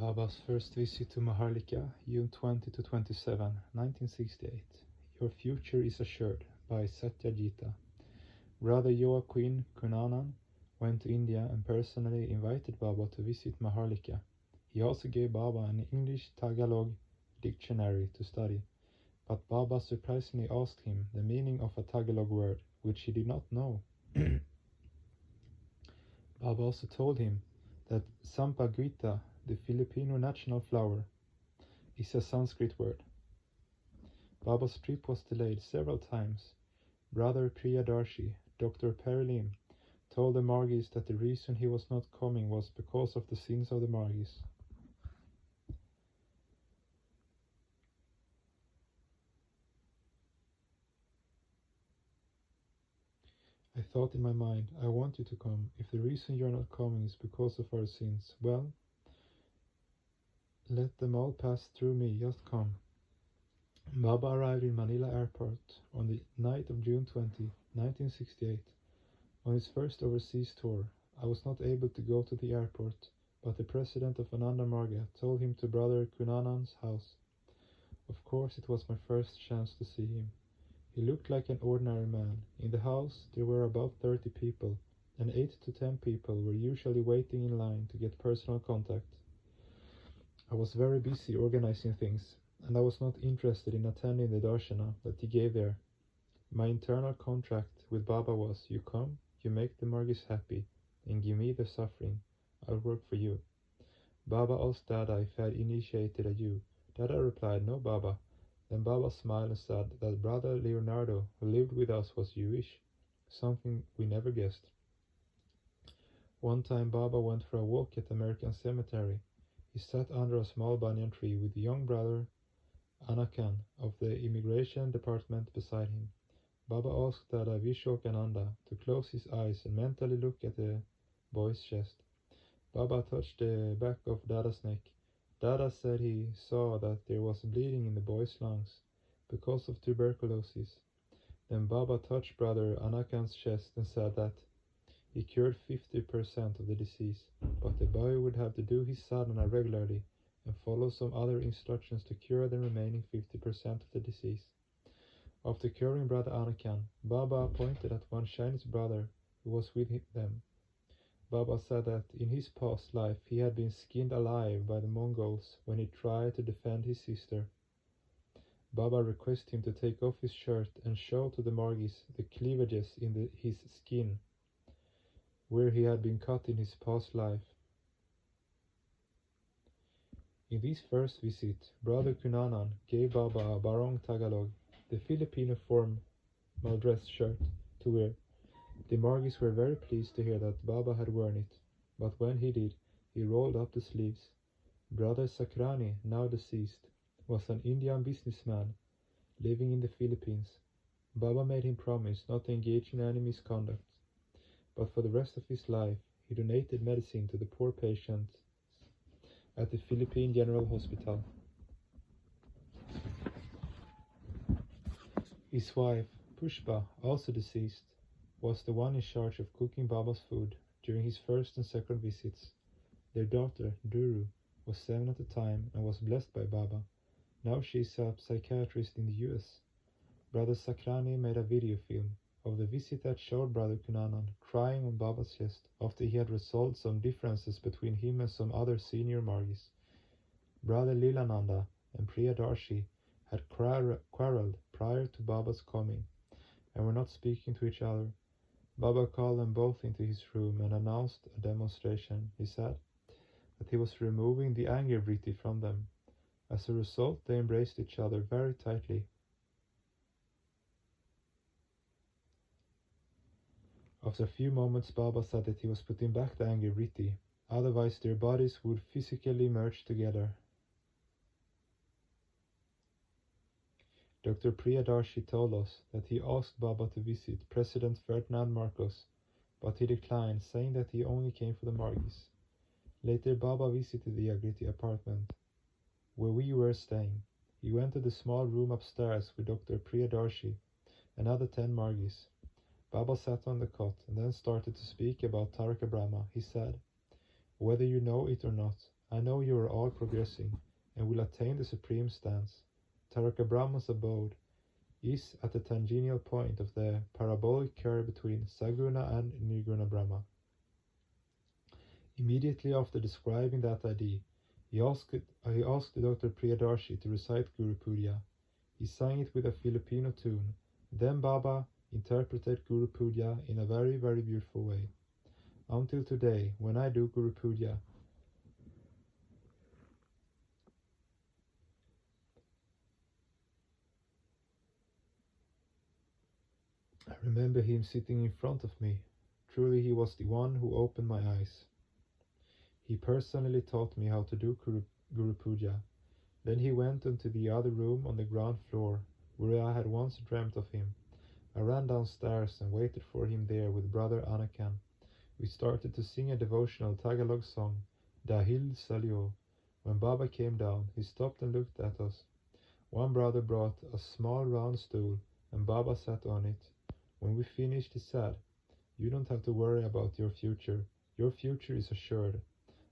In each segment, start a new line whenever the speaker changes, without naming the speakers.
Bábá's first visit to Mahárliká, June 20 to 27, 1968. Your future is assured, by Satyajita. Brother Joaquin Cunanan went to India and personally invited Bábá to visit Mahárliká. He also gave Bábá an English Tagalog dictionary to study, but Bábá surprisingly asked him the meaning of a Tagalog word, which he did not know. Bábá also told him that Sampaguita, the Filipino national flower, is a Sanskrit word. Bábá's trip was delayed several times. Brother Priyadarshi, Dr. Perilim, told the Margis that the reason he was not coming was because of the sins of the Margis. I thought in my mind, I want you to come. If the reason you are not coming is because of our sins, well, let them all pass through me, just come. Bábá arrived in Manila Airport on the night of June 20, 1968. On his first overseas tour, I was not able to go to the airport, but the president of Ananda Marga told him to Brother Kunanan's house. Of course, it was my first chance to see him. He looked like an ordinary man. In the house there were about 30 people, and 8 to 10 people were usually waiting in line to get personal contact. I was very busy organizing things, and I was not interested in attending the darshana that he gave there. My internal contract with Bábá was, you come, you make the Margis happy, and give me the suffering. I'll work for you. Bábá asked Dada if I had initiated a you. Dada replied, no, Bábá. Then Bábá smiled and said that Brother Leonardo, who lived with us, was Jewish, something we never guessed. One time Bábá went for a walk at the American Cemetery. He sat under a small banyan tree with young brother Anakan of the immigration department beside him. Bábá asked Dada Vishokananda to close his eyes and mentally look at the boy's chest. Bábá touched the back of Dada's neck. Dada said he saw that there was bleeding in the boy's lungs because of tuberculosis. Then Bábá touched Brother Anakan's chest and said that he cured 50% of the disease, but the boy would have to do his sadhana regularly and follow some other instructions to cure the remaining 50% of the disease. After curing Brother Anakan, Bábá pointed at one Chinese brother who was with them. Bábá said that in his past life he had been skinned alive by the Mongols when he tried to defend his sister. Bábá requested him to take off his shirt and show to the Margis the cleavages in his skin, where he had been cut in his past life. In this first visit, Brother Cunanan gave Bábá a barong Tagalog, the Filipino formal dress shirt, to wear. The Margis were very pleased to hear that Bábá had worn it, but when he did, he rolled up the sleeves. Brother Sakrani, now deceased, was an Indian businessman living in the Philippines. Bábá made him promise not to engage in any misconduct, but for the rest of his life he donated medicine to the poor patients at the Philippine General Hospital. His wife, Pushpa, also deceased, was the one in charge of cooking Bábá's food during his first and second visits. Their daughter, Duru, was 7 at the time and was blessed by Bábá. Now she is a psychiatrist in the US. Brother Sakrani made a video film of the visit that showed Brother Cunanan crying on Bábá's chest after he had resolved some differences between him and some other senior Margis. Brother Lilananda and Priyadarshi had quarreled prior to Bábá's coming and were not speaking to each other. Bábá called them both into his room and announced a demonstration. He said that he was removing the anger vritti from them. As a result, they embraced each other very tightly. After a few moments, Bábá said that he was putting back the anger vritti, otherwise their bodies would physically merge together. Dr. Priyadarshi told us that he asked Bábá to visit President Ferdinand Marcos, but he declined, saying that he only came for the Margis. Later, Bábá visited the Agriti apartment, where we were staying. He went to the small room upstairs with Dr. Priyadarshi and other 10 Margis. Bábá sat on the cot and then started to speak about Taraka Brahma. He said, "Whether you know it or not, I know you are all progressing, and will attain the supreme stance. Taraka Brahma's abode is at the tangential point of the parabolic curve between Saguna and Nirguna Brahma. Immediately after describing that idea, he asked Dr. Priyadarshi to recite Guru Puja. He sang it with a Filipino tune. Then Baba interpreted Guru Puja in a very, very beautiful way. Until today, when I do Guru Puja, I remember him sitting in front of me. Truly, he was the one who opened my eyes. He personally taught me how to do Guru Puja. Then he went into the other room on the ground floor, where I had once dreamt of him. I ran downstairs and waited for him there with Brother Anakan. We started to sing a devotional Tagalog song, Dahil Salio. When Baba came down, he stopped and looked at us. One brother brought a small round stool, and Baba sat on it. When we finished, he said, "You don't have to worry about your future. Your future is assured.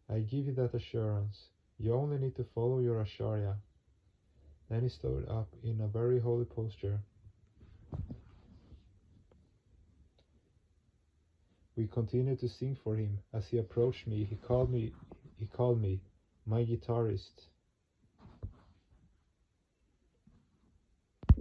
I give you that assurance. You only need to follow your acharya." Then he stood up in a very holy posture. We continued to sing for him. As he approached me, he called me, "My guitarist."